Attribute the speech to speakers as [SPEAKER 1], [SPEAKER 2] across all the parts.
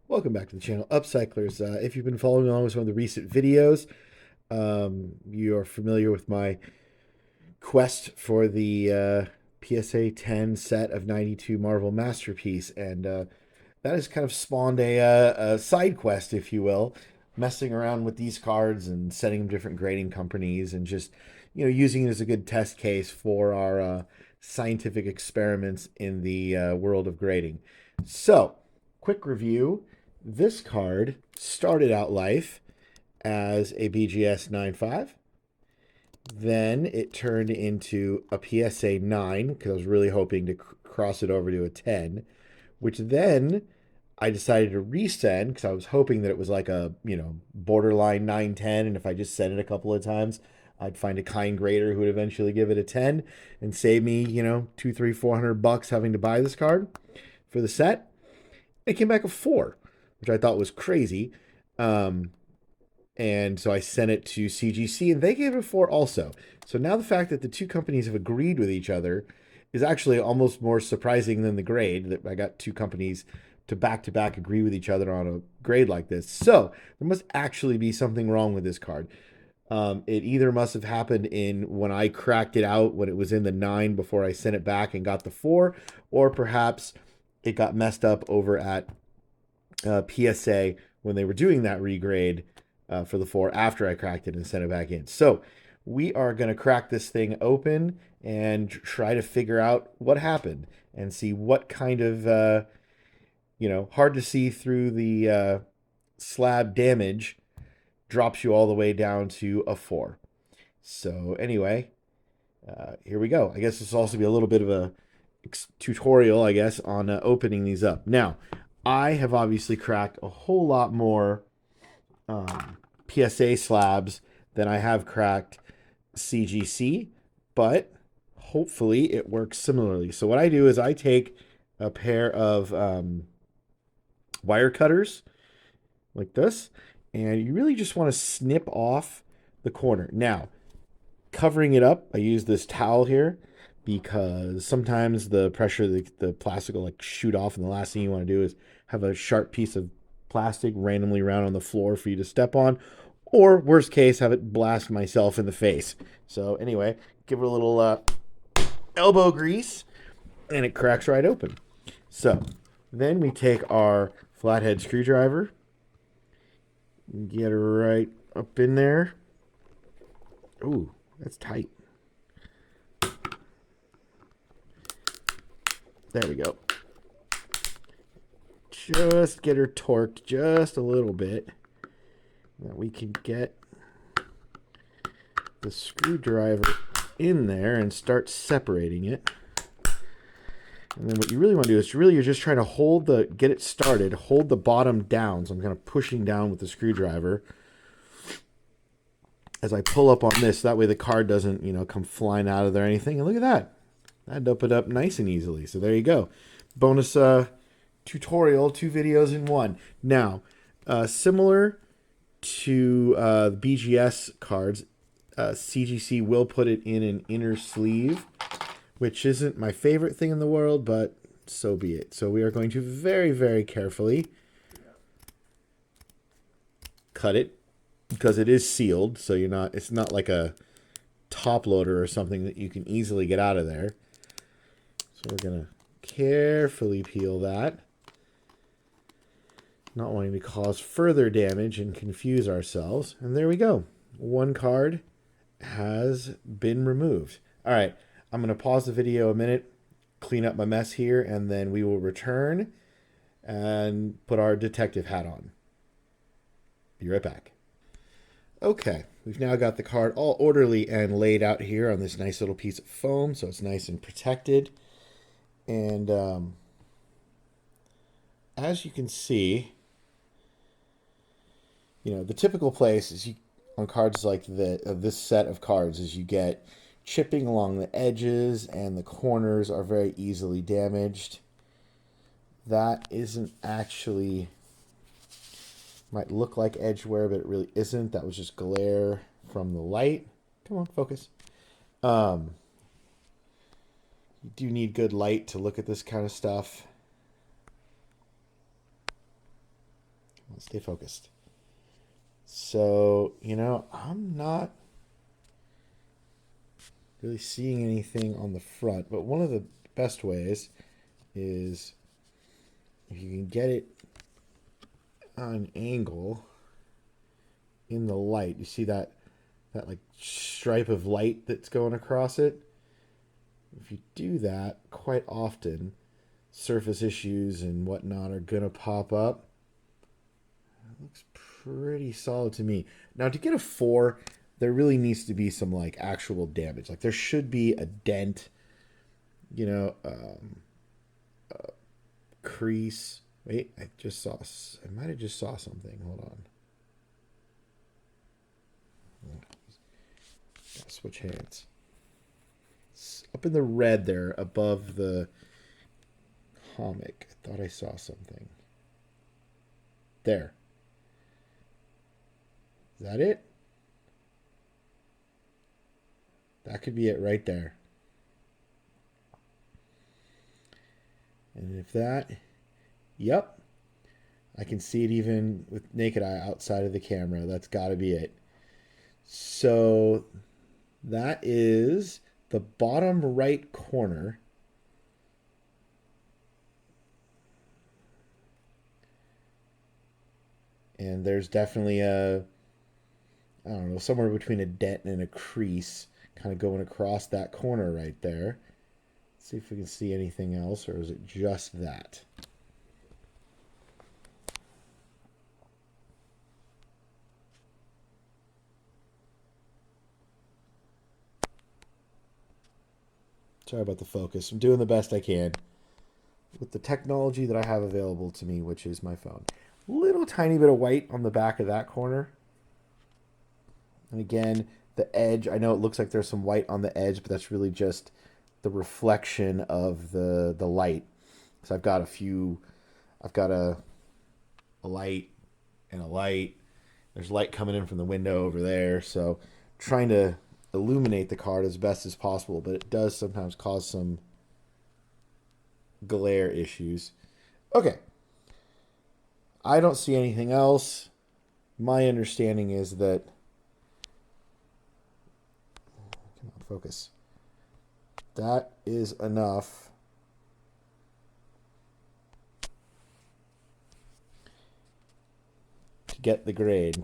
[SPEAKER 1] Welcome back to the channel, Upcyclers. If you've been following along with some of the recent videos, you are familiar with my quest for the PSA 10 set of 92 Marvel Masterpiece, and that has kind of spawned a side quest, if you will, messing around with these cards and setting them different grading companies, and just using it as a good test case for our scientific experiments in the world of grading. So, quick review. This card started out life as a BGS 9.5. Then it turned into a PSA 9 because I was really hoping to cross it over to a 10, which then I decided to resend because I was hoping that it was like a, borderline 910. And if I just sent it a couple of times, I'd find a kind grader who would eventually give it a 10 and save me, two, three, $400 having to buy this card for the set. It came back a 4, which I thought was crazy. And so I sent it to CGC and they gave it a 4 also. So now the fact that the two companies have agreed with each other is actually almost more surprising than the grade, that I got two companies to back agree with each other on a grade like this. So there must actually be something wrong with this card. It either must have happened in when I cracked it out when it was in the 9 before I sent it back and got the 4, or perhaps it got messed up over at PSA when they were doing that regrade for the 4 after I cracked it and sent it back in. So we are going to crack this thing open and try to figure out what happened and see what kind of, hard to see through the slab damage drops you all the way down to a 4. So anyway, here we go. I guess this will also be a little bit of a tutorial, I guess, on opening these up. Now, I have obviously cracked a whole lot more PSA slabs than I have cracked CGC, but hopefully it works similarly. So what I do is I take a pair of wire cutters like this, and you really just want to snip off the corner. Now, covering it up, I use this towel here because sometimes the pressure, the plastic will like shoot off, and the last thing you want to do is have a sharp piece of plastic randomly around on the floor for you to step on, or worst case, have it blast myself in the face. So anyway, give it a little elbow grease, and it cracks right open. So then we take our flathead screwdriver, get it right up in there. Ooh, that's tight. There we go. Just get her torqued just a little bit. That we can get the screwdriver in there and start separating it. And then what you really want to do is you're just trying to get it started, hold the bottom down. So I'm kind of pushing down with the screwdriver as I pull up on this. That way the card doesn't, come flying out of there or anything. And look at that. That'd open it up nice and easily. So there you go. Bonus tutorial, 2 videos in 1. Now, similar to BGS cards, CGC will put it in an inner sleeve, which isn't my favorite thing in the world, but so be it. So we are going to very, very carefully cut it because it is sealed. So it's not like a top loader or something that you can easily get out of there. So we're going to carefully peel that, not wanting to cause further damage and confuse ourselves. And there we go. One card has been removed. All right, I'm going to pause the video a minute, clean up my mess here, and then we will return and put our detective hat on. Be right back. Okay, we've now got the card all orderly and laid out here on this nice little piece of foam, so it's nice and protected. And as you can see, the typical place is on cards like this set of cards is you get chipping along the edges, and the corners are very easily damaged. That isn't actually, might look like edge wear, but it really isn't. That was just glare from the light. Come on, focus. You do need good light to look at this kind of stuff. stay focused. So, I'm not really seeing anything on the front, but one of the best ways is if you can get it on an angle in the light. You see that like stripe of light that's going across it? If you do that quite often, surface issues and whatnot are gonna pop up. It looks pretty solid to me. Now to get a 4, there really needs to be some like actual damage. Like there should be a dent, crease. Wait, I might have just saw something. Hold on. Gotta switch hands. It's up in the red there above the comic. I thought I saw something. There. Is that it? That could be it right there. And if that, yep, I can see it even with naked eye outside of the camera. That's got to be it. So that is the bottom right corner. And there's definitely I don't know, somewhere between a dent and a crease kind of going across that corner right there. Let's see if we can see anything else, or is it just that? Sorry about the focus. I'm doing the best I can with the technology that I have available to me, which is my phone. Little tiny bit of white on the back of that corner. And again, the edge, I know it looks like there's some white on the edge, but that's really just the reflection of the light. So I've got a light and a light. There's light coming in from the window over there. So trying to illuminate the card as best as possible, but it does sometimes cause some glare issues. Okay. I don't see anything else. My understanding is that, come on, focus. That is enough to get the grade.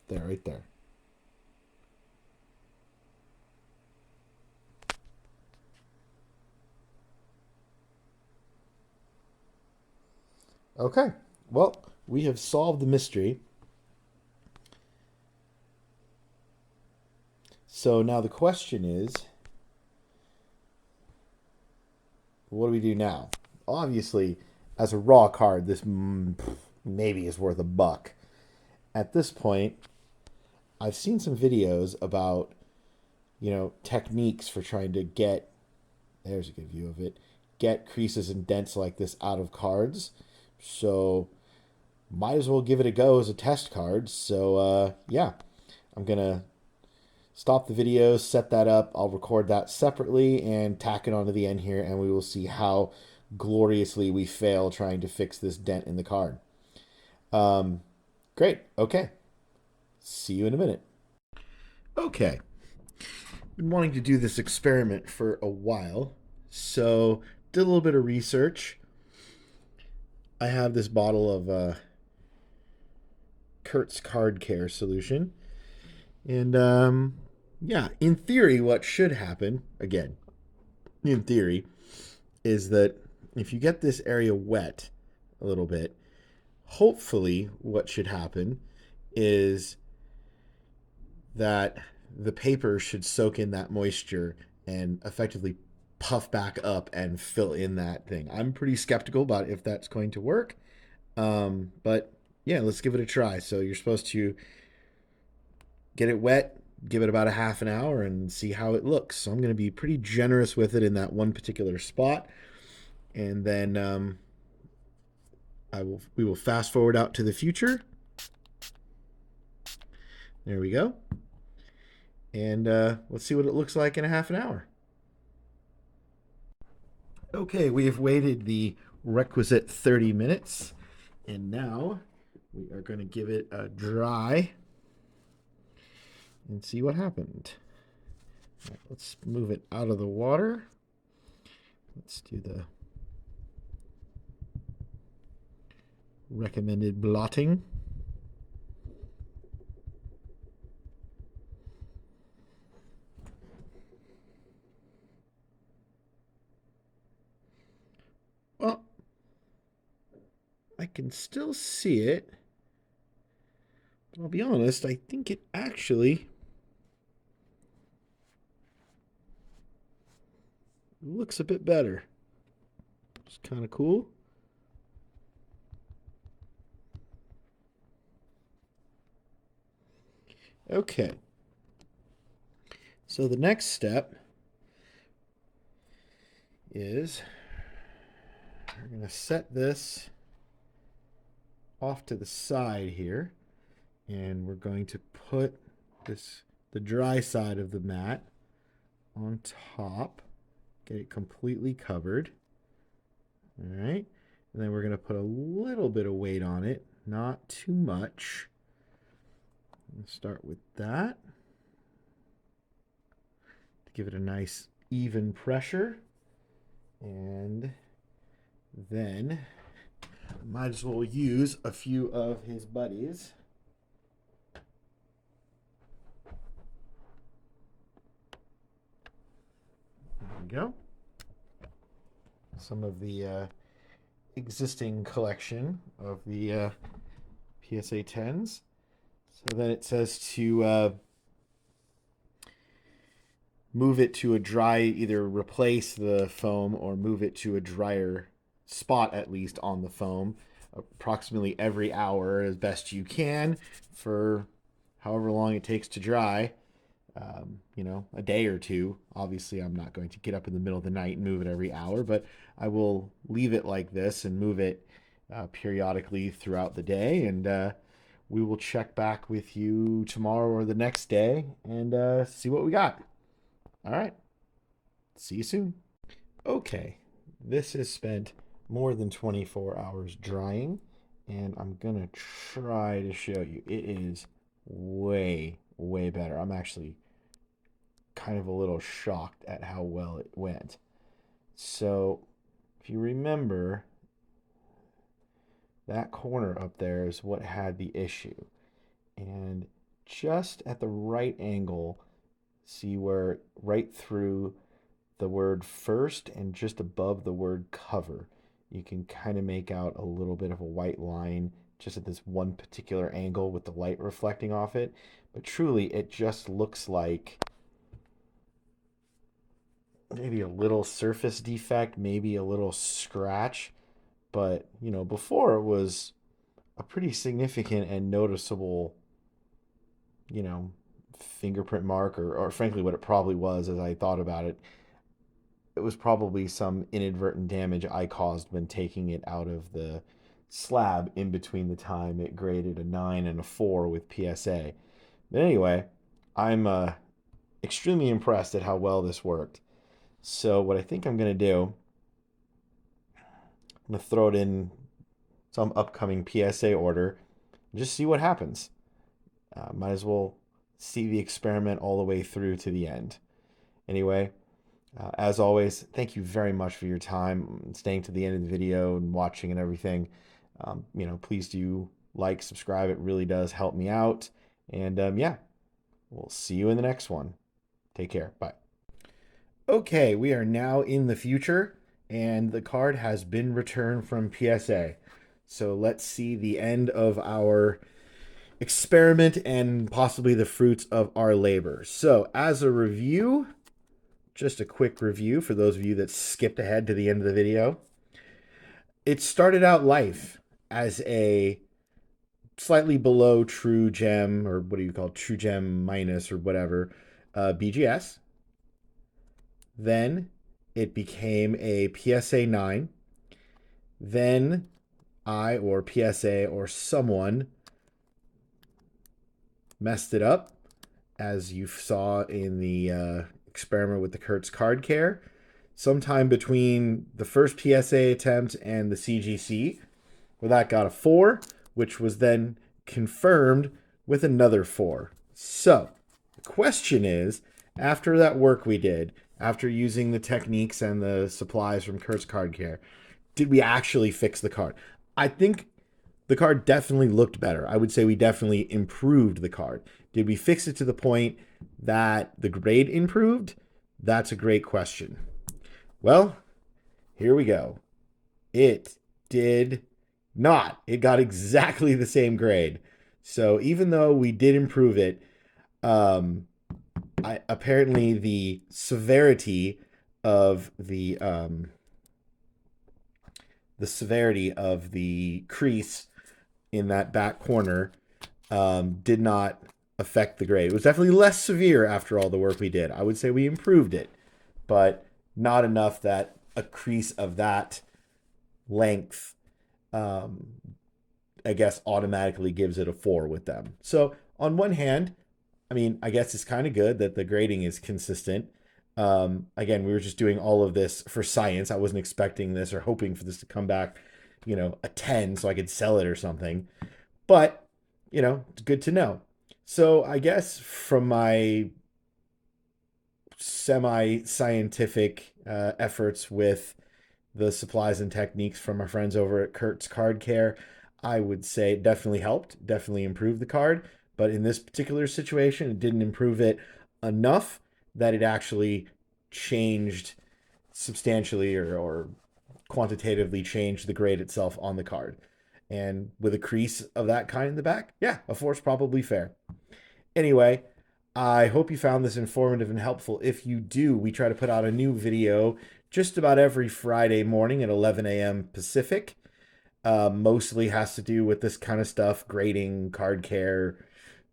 [SPEAKER 1] There, right there. Okay, well, we have solved the mystery. So now the question is, what do we do now? Obviously, as a raw card, this maybe is worth $1. At this point, I've seen some videos about, techniques for trying to get, there's a good view of it, get creases and dents like this out of cards. So might as well give it a go as a test card. So yeah, I'm going to stop the video, set that up. I'll record that separately and tack it onto the end here, and we will see how gloriously we fail trying to fix this dent in the card. Great. Okay. See you in a minute. Okay. Been wanting to do this experiment for a while, so did a little bit of research. I have this bottle of Kurt's Card Care solution. And yeah, in theory, what should happen, again, in theory, is that if you get this area wet a little bit, hopefully what should happen is that the paper should soak in that moisture and effectively puff back up and fill in that thing. I'm pretty skeptical about if that's going to work. But yeah, let's give it a try. So you're supposed to get it wet, give it about a half an hour, and see how it looks. So I'm going to be pretty generous with it in that one particular spot. And then we will fast forward out to the future. There we go. And let's see what it looks like in a half an hour. Okay, we have waited the requisite 30 minutes, And now we are going to give it a dry and see what happened. All right, let's move it out of the water. Let's do the recommended blotting. Well, I can still see it. But I'll be honest, I think it actually looks a bit better. It's kind of cool. Okay. So the next step is we're going to set this off to the side here, and we're going to put the dry side of the mat on top, get it completely covered. All right, and then we're going to put a little bit of weight on it, not too much. Let's start with that to give it a nice even pressure, and then might as well use a few of his buddies. There we go. Some of the existing collection of the PSA 10s. So then it says to move it to a dry, either replace the foam or move it to a drier spot, at least on the foam, approximately every hour as best you can for however long it takes to dry. You know, a day or two. Obviously, I'm not going to get up in the middle of the night and move it every hour, but I will leave it like this and move it periodically throughout the day. And we will check back with you tomorrow or the next day and see what we got. All right. See you soon. Okay. This has spent more than 24 hours drying, and I'm going to try to show you. It is way, way better. I'm actually kind of a little shocked at how well it went. So, if you remember, that corner up there is what had the issue. And just at the right angle, see where right through the word first and just above the word cover, you can kind of make out a little bit of a white line just at this one particular angle with the light reflecting off it. But truly, it just looks like maybe a little surface defect, maybe a little scratch. But, you know, before it was a pretty significant and noticeable, you know, fingerprint mark, or frankly, what it probably was as I thought about it. It was probably some inadvertent damage I caused when taking it out of the slab in between the time it graded a 9 and a 4 with PSA. But anyway, I'm extremely impressed at how well this worked. So what I think I'm going to do, I'm going to throw it in some upcoming PSA order and just see what happens. Might as well see the experiment all the way through to the end. Anyway, as always, thank you very much for your time, staying to the end of the video and watching and everything. You know, please do like, subscribe. It really does help me out. And yeah, we'll see you in the next one. Take care. Bye. Okay, we are now in the future, and the card has been returned from PSA. So let's see the end of our experiment and possibly the fruits of our labor. So as a review, just a quick review for those of you that skipped ahead to the end of the video. It started out life as a slightly below true gem, or what do you call it, true gem minus or whatever, BGS. Then it became a PSA 9. Then I, or PSA, or someone messed it up, as you saw in the experiment with the Kurtz card care. Sometime between the first PSA attempt and the CGC, Well, that got a 4, which was then confirmed with another 4. So the question is, after that work we did, after using the techniques and the supplies from Kurt's Card Care, did we actually fix the card? I think the card definitely looked better. I would say we definitely improved the card. Did we fix it to the point that the grade improved? That's a great question. Well, here we go. It did not. It got exactly the same grade. So even though we did improve it, apparently the severity of the crease in that back corner did not affect the grade. It was definitely less severe after all the work we did. I would say we improved it, but not enough that a crease of that length, I guess, automatically gives it a 4 with them. So on one hand, I mean, I guess it's kind of good that the grading is consistent. Again, we were just doing all of this for science. I wasn't expecting this or hoping for this to come back, a 10 so I could sell it or something. But, it's good to know. So I guess from my semi-scientific efforts with the supplies and techniques from our friends over at Kurt's Card Care, I would say it definitely helped, definitely improved the card. But in this particular situation, it didn't improve it enough that it actually changed substantially or quantitatively changed the grade itself on the card. And with a crease of that kind in the back, yeah, a 4 is probably fair. Anyway, I hope you found this informative and helpful. If you do, we try to put out a new video just about every Friday morning at 11 a.m. Pacific. Mostly has to do with this kind of stuff, grading, card care,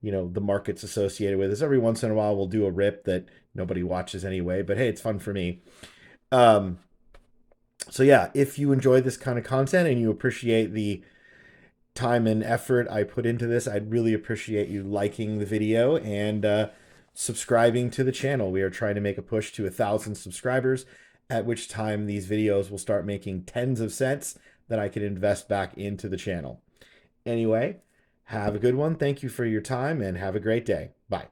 [SPEAKER 1] the markets associated with this. Every once in a while, we'll do a rip that nobody watches anyway, but hey, it's fun for me. So yeah, if you enjoy this kind of content and you appreciate the time and effort I put into this, I'd really appreciate you liking the video and subscribing to the channel. We are trying to make a push to 1,000 subscribers, at which time these videos will start making tens of cents that I can invest back into the channel. Anyway, have a good one. Thank you for your time and have a great day. Bye.